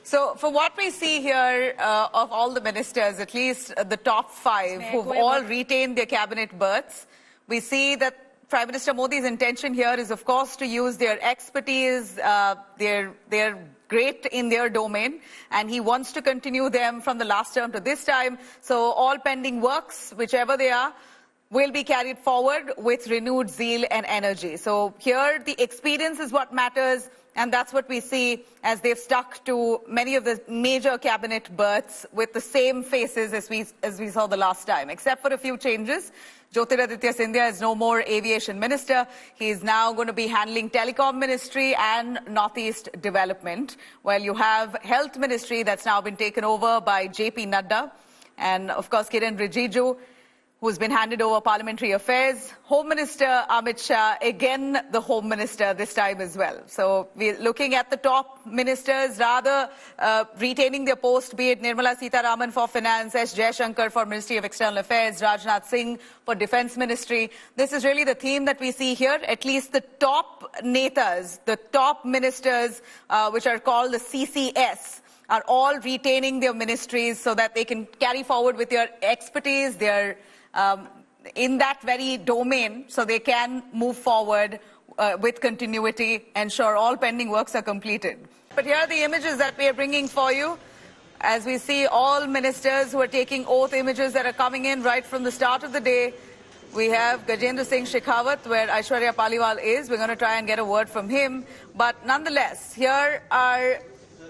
So, for what we see here of all the ministers, at least the top 5 who've all retained their cabinet berths, we see that Prime Minister Modi's intention here is, of course, to use their expertise. They're great in their domain, and he wants to continue them from the last term to this time. So, all pending works, whichever they are, will be carried forward with renewed zeal and energy. So here the experience is what matters, and that's what we see as they've stuck to many of the major cabinet berths with the same faces as we saw the last time, except for a few changes. Jyotiraditya Scindia is no more aviation minister. He is now going to be handling telecom ministry and northeast development, while you have health ministry that's now been taken over by JP Nadda, and of course Kiren Rijiju, who's been handed over parliamentary affairs. Home Minister Amit Shah, again the Home Minister this time as well. So we're looking at the top ministers rather retaining their post, be it Nirmala Sitharaman for Finance, S. Jaishankar for Ministry of External Affairs, Rajnath Singh for Defence Ministry. This is really the theme that we see here. At least the top netas, the top ministers, which are called the CCS, are all retaining their ministries so that they can carry forward with their expertise, their in that very domain, so they can move forward with continuity, ensure all pending works are completed. But here are the images that we are bringing for you. As we see all ministers who are taking oath, images that are coming in right from the start of the day. We have Gajendra Singh Shekhawat, where Aishwarya Paliwal is. We're going to try and get a word from him. But nonetheless, here are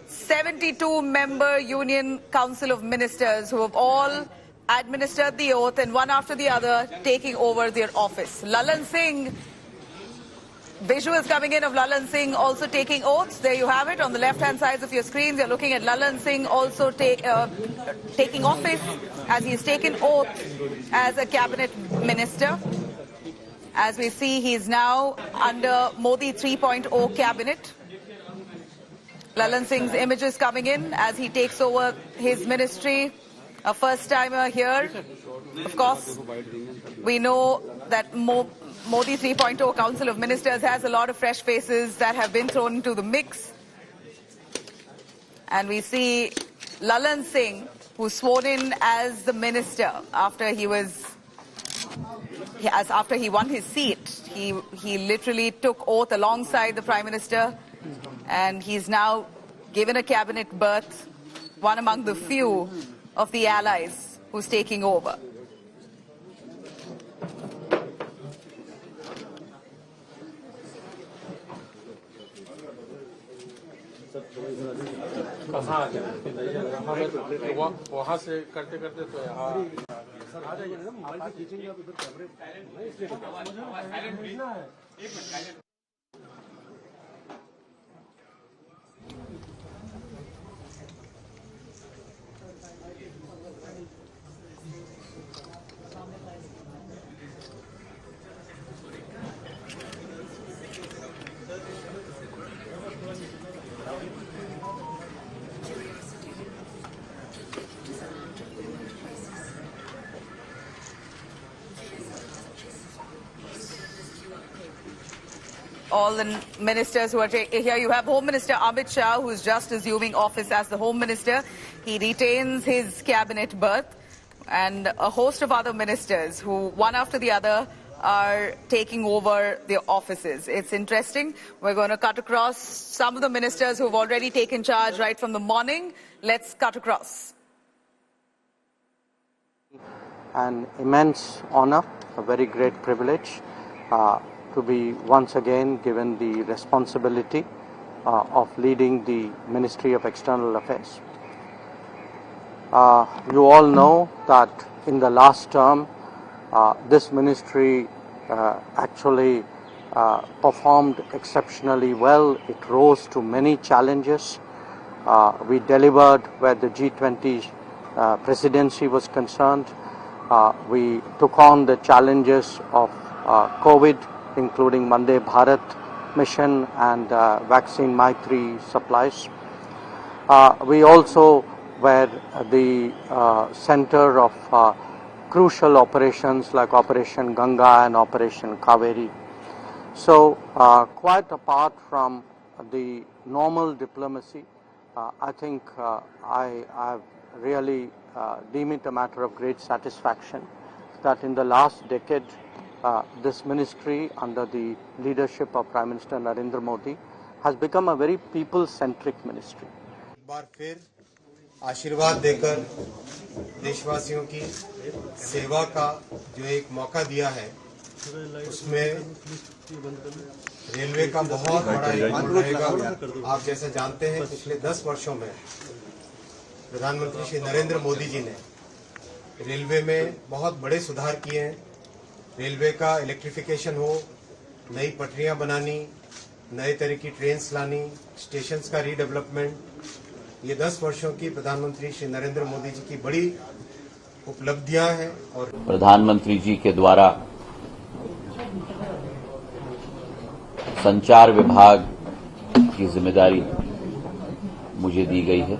72-member Union Council of Ministers who have all administered the oath, and one after the other taking over their office. Lalan Singh, visuals coming in of Lalan Singh also taking oaths. There you have it on the left-hand sides of your screens. You're looking at Lalan Singh also taking office as he's taken oath as a cabinet minister. As we see, he's now under Modi 3.0 cabinet. Lalan Singh's images coming in as he takes over his ministry. A first-timer here. Of course, we know that Modi 3.0 Council of Ministers has a lot of fresh faces that have been thrown into the mix. And we see Lalan Singh, who's sworn in as the minister after he won his seat. He literally took oath alongside the Prime Minister, and he's now given a cabinet berth, one among the few of the allies who's taking over. वहाँ से करते करते तो यहाँ आ जाइए ना, mobile पे खींचेंगे आप इधर कैमरे इसलिए all the ministers who are here. You have Home Minister Amit Shah, who is just assuming office as the Home Minister. He retains his cabinet berth, and a host of other ministers who, one after the other, are taking over their offices. It's interesting. We're going to cut across some of the ministers who have already taken charge right from the morning. Let's cut across. An immense honor, a very great privilege to be once again given the responsibility of leading the Ministry of External Affairs. You all know that in the last term, this ministry actually performed exceptionally well. It rose to many challenges. We delivered where the G20 presidency was concerned. We took on the challenges of COVID, including Vande Bharat mission and vaccine Maitri supplies. We also were the center of crucial operations like Operation Ganga and Operation Kaveri. So quite apart from the normal diplomacy, I think I really deem it a matter of great satisfaction that in the last decade, this ministry under the leadership of Prime Minister Narendra Modi has become a very people-centric ministry. एक बार फिर आशीर्वाद देकर देशवासियों की सेवा का जो एक मौका दिया है, उसमें रेलवे का बहुत बड़ा योगदान रहेगा। आप जैसे जानते हैं, पिछले 10 वर्षों में प्रधानमंत्री श्री नरेंद्र मोदी जी ने रेलवे में बहुत बड़े सुधार किए हैं। रेलवे का इलेक्ट्रिफिकेशन हो, नई पटरियां बनानी, नए तरह की ट्रेन्स लानी, स्टेशंस का रीडेवलपमेंट, ये 10 वर्षों की प्रधानमंत्री श्री नरेंद्र मोदी जी की बड़ी उपलब्धियां हैं। और प्रधानमंत्री जी के द्वारा संचार विभाग की जिम्मेदारी मुझे दी गई है,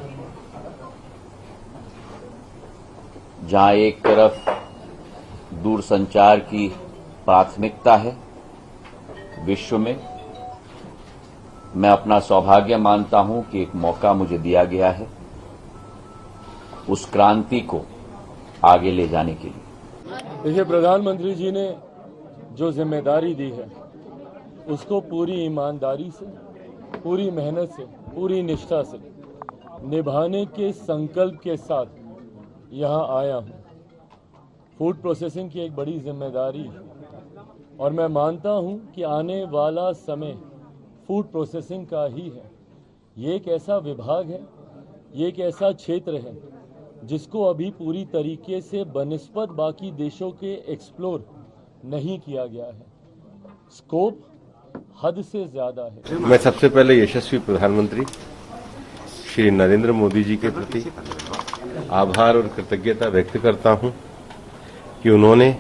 जहां एक तरफ दूरसंचार की प्राथमिकता है विश्व में, मैं अपना सौभाग्य मानता हूं कि एक मौका मुझे दिया गया है उस क्रांति को आगे ले जाने के लिए। देखिए, प्रधानमंत्री जी ने जो जिम्मेदारी दी है उसको पूरी ईमानदारी से, पूरी मेहनत से, पूरी निष्ठा से निभाने के संकल्प के साथ यहाँ आया हूँ। फूड प्रोसेसिंग की एक बड़ी जिम्मेदारी है और मैं मानता हूँ कि आने वाला समय फूड प्रोसेसिंग का ही है। ये एक ऐसा विभाग है, ये एक ऐसा क्षेत्र है जिसको अभी पूरी तरीके से बनिस्बत बाकी देशों के एक्सप्लोर नहीं किया गया है। स्कोप हद से ज्यादा है। मैं सबसे पहले यशस्वी प्रधानमंत्री श्री नरेंद्र मोदी जी के प्रति आभार और कृतज्ञता व्यक्त करता हूं कि उन्होंने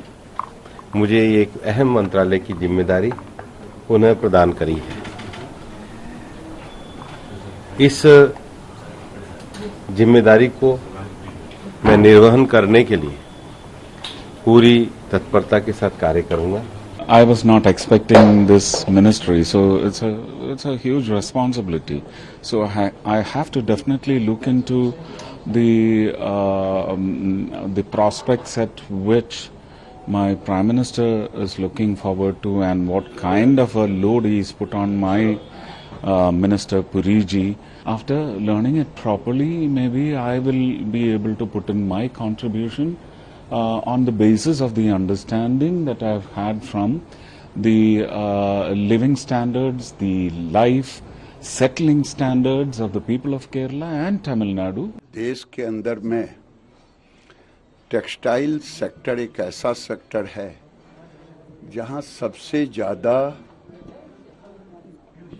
मुझे एक अहम मंत्रालय की जिम्मेदारी उन्हें प्रदान करी है। इस जिम्मेदारी को मैं निर्वहन करने के लिए पूरी तत्परता के साथ कार्य करूंगा। I was not expecting this ministry, so it's a huge responsibility. So I have to definitely look into the prospects at which my Prime Minister is looking forward to, and what kind of a load he is put on my Minister Puri ji. After learning it properly, maybe I will be able to put in my contribution on the basis of the understanding that I've had from the living standards, the life settling standards of the people of Kerala and Tamil Nadu. देश के अंदर में textile sector एक ऐसा sector है जहां सबसे ज्यादा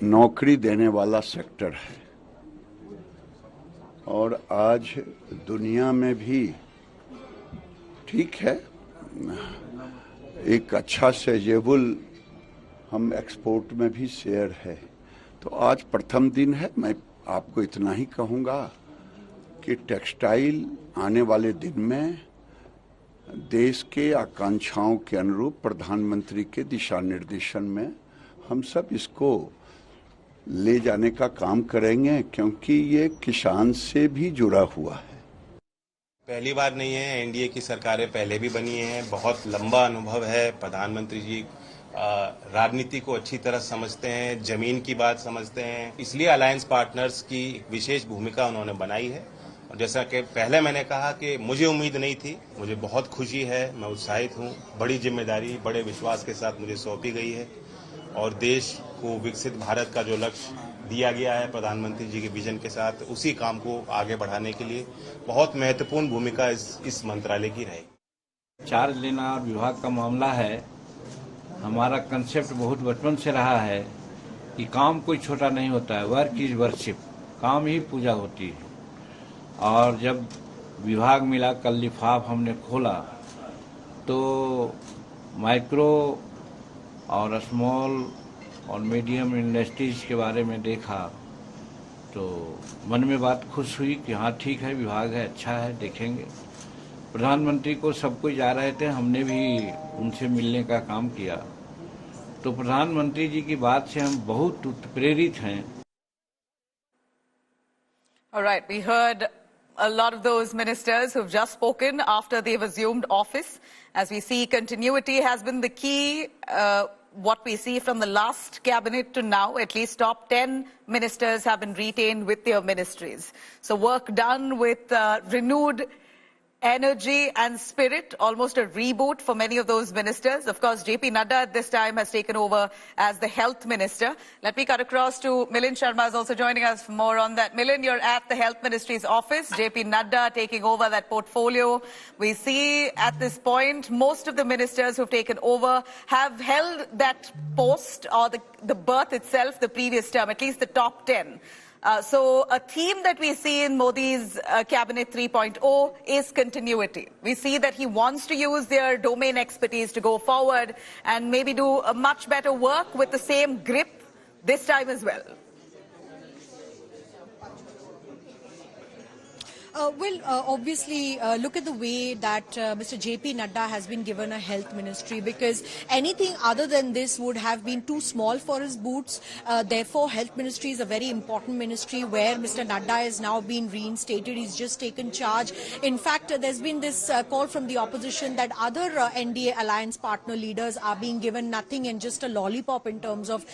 नौकरी देने वाला सेक्टर है, और आज दुनिया में भी ठीक है एक अच्छा सेजेबल हम एक्सपोर्ट में भी शेयर है। तो आज प्रथम दिन है। मैं आपको इतना ही कहूँगा कि टेक्सटाइल आने वाले दिन में देश के आकांक्षाओं के अनुरूप प्रधानमंत्री के दिशा निर्देशन में हम सब इसको ले जाने का काम करेंगे, क्योंकि ये किसान से भी जुड़ा हुआ है। पहली बार नहीं है, एनडीए की सरकारें पहले भी बनी हैं, बहुत लंबा अनुभव है। प्रधानमंत्री जी राजनीति को अच्छी तरह समझते हैं, जमीन की बात समझते हैं, इसलिए अलायंस पार्टनर्स की विशेष भूमिका उन्होंने बनाई है। और जैसा कि पहले मैंने कहा कि मुझे उम्मीद नहीं थी, मुझे बहुत खुशी है, मैं उत्साहित हूँ। बड़ी जिम्मेदारी, बड़े विश्वास के साथ मुझे सौंपी गई है और देश को विकसित भारत का जो लक्ष्य दिया गया है प्रधानमंत्री जी के विजन के साथ, उसी काम को आगे बढ़ाने के लिए बहुत महत्वपूर्ण भूमिका इस मंत्रालय की रहेगी। चार्ज लेना और विभाग का मामला है, हमारा कंसेप्ट बहुत बचपन से रहा है कि काम कोई छोटा नहीं होता है, वर्क इज वर्शिप, काम ही पूजा होती है। और जब विभाग मिला, कल लिफाफ हमने खोला तो माइक्रो और स्मॉल और मीडियम इंडस्ट्रीज के बारे में देखा तो मन में बात खुश हुई कि हाँ ठीक है, विभाग है, अच्छा है, देखेंगे। प्रधानमंत्री को सब कोई जा रहे थे, हमने भी उनसे मिलने का काम किया, तो प्रधानमंत्री जी की बात से हम बहुत उत्प्रेरित हैं। All right, we heard a lot of those ministers who've just spoken after they've assumed office. As we see, continuity has been the key. What we see from the last cabinet to now, at least top 10 ministers have been retained with their ministries. So work done with renewed energy and spirit, almost a reboot for many of those ministers. Of course, JP Nadda at this time has taken over as the health minister. Let me cut across to Milind Sharma, is also joining us for more on that. Milind, you're at the health ministry's office. JP Nadda taking over that portfolio. We see at this point, most of the ministers who've taken over have held that post or the berth itself the previous term, at least the top 10. So a theme that we see in Modi's Cabinet 3.0 is continuity. We see that he wants to use their domain expertise to go forward and maybe do a much better work with the same grip this time as well. Obviously, look at the way that Mr. JP Nadda has been given a health ministry, because anything other than this would have been too small for his boots. Therefore, health ministry is a very important ministry where Mr. Nadda has now been reinstated. He's just taken charge. In fact, there's been this call from the opposition that other NDA alliance partner leaders are being given nothing and just a lollipop in terms of,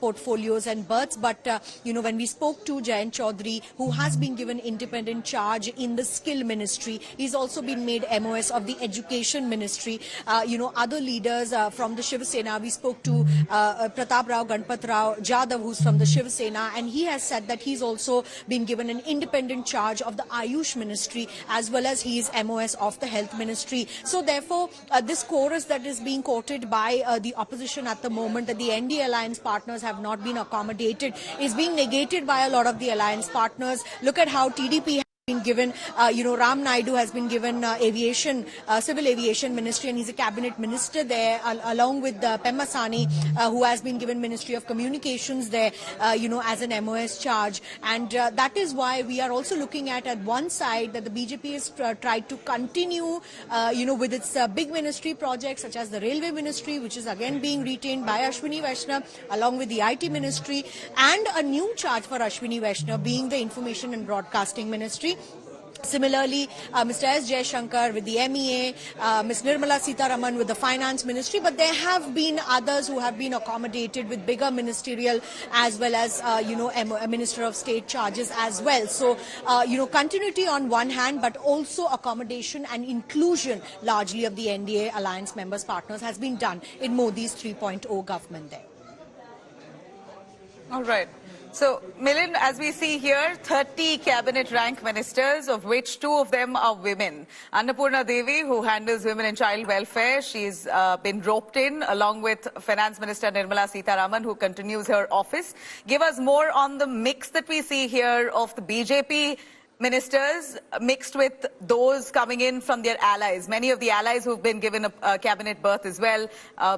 portfolios and berths. But, when we spoke to Jayant Chaudhary, who has been given independent charge in the skill ministry, he's also been made MOS of the education ministry. Other leaders from the Shiv Sena, we spoke to Pratap Rao Ganpat Rao Jadhav, who's from the Shiv Sena, and he has said that he's also been given an independent charge of the Ayush ministry, as well as he is MOS of the health ministry. So therefore, this chorus that is being quoted by the opposition at the moment, that the NDA alliance partners have not been accommodated, is being negated by a lot of the alliance partners. Look at how TDP been given, Ram Naidu has been given aviation, civil aviation ministry, and he's a cabinet minister there, along with Pema Sani, who has been given Ministry of Communications there, as an MOS charge. And that is why we are also looking at one side that the BJP has tried to continue, with its big ministry projects such as the railway ministry, which is again being retained by Ashwini Vaishnav, along with the IT ministry, and a new charge for Ashwini Vaishnav being the information and broadcasting ministry. Similarly, Mr. S. Jaishankar with the MEA, Ms. Nirmala Sitharaman with the Finance Ministry, but there have been others who have been accommodated with bigger ministerial as well as, a Minister of State charges as well. So, continuity on one hand, but also accommodation and inclusion largely of the NDA alliance members partners has been done in Modi's 3.0 government there. All right. So, Milind, as we see here, 30 cabinet rank ministers, of which 2 of them are women. Annapurna Devi, who handles women and child welfare, she's been roped in, along with Finance Minister Nirmala Sitharaman, who continues her office. Give us more on the mix that we see here of the BJP ministers mixed with those coming in from their allies. Many of the allies who've been given a cabinet berth as well,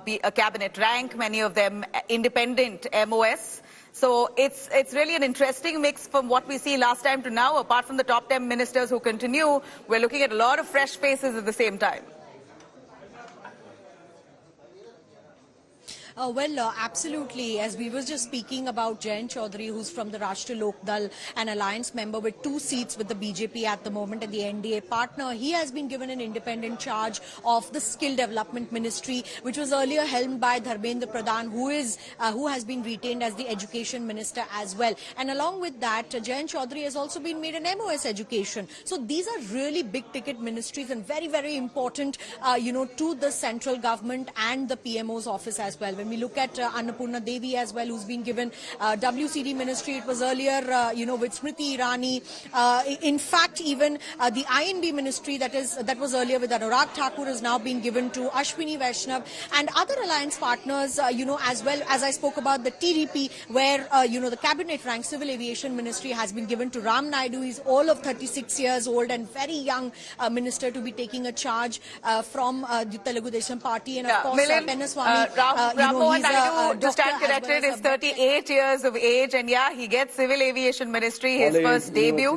be a cabinet rank, many of them independent MOS. So it's really an interesting mix from what we see last time to now. Apart from the top 10 ministers who continue, we're looking at a lot of fresh faces at the same time. Absolutely. As we were just speaking about Jayant Chaudhary, who's from the Rashtriya Lok Dal, an alliance member with 2 seats with the BJP at the moment and the NDA partner, he has been given an independent charge of the Skill Development Ministry, which was earlier helmed by Dharmendra Pradhan, who has been retained as the Education Minister as well. And along with that, Jayant Chaudhary has also been made an MOS Education. So these are really big ticket ministries and very, very important, to the central government and the PMO's office as well. When we look at Annapurna Devi as well, who's been given WCD ministry, it was earlier, with Smriti Irani. In fact, even the INB ministry that was earlier with Anurag Thakur is now being given to Ashwini Vaishnav and other alliance partners, as well as I spoke about the TDP, where, the cabinet rank civil aviation ministry has been given to Ram Naidu. He's all of 36 years old and very young minister to be taking a charge from the Telugu Desam Party. And of course, Pema Swami, Naidu, to stand corrected, is 38 years of age, and he gets civil aviation ministry, his first debut.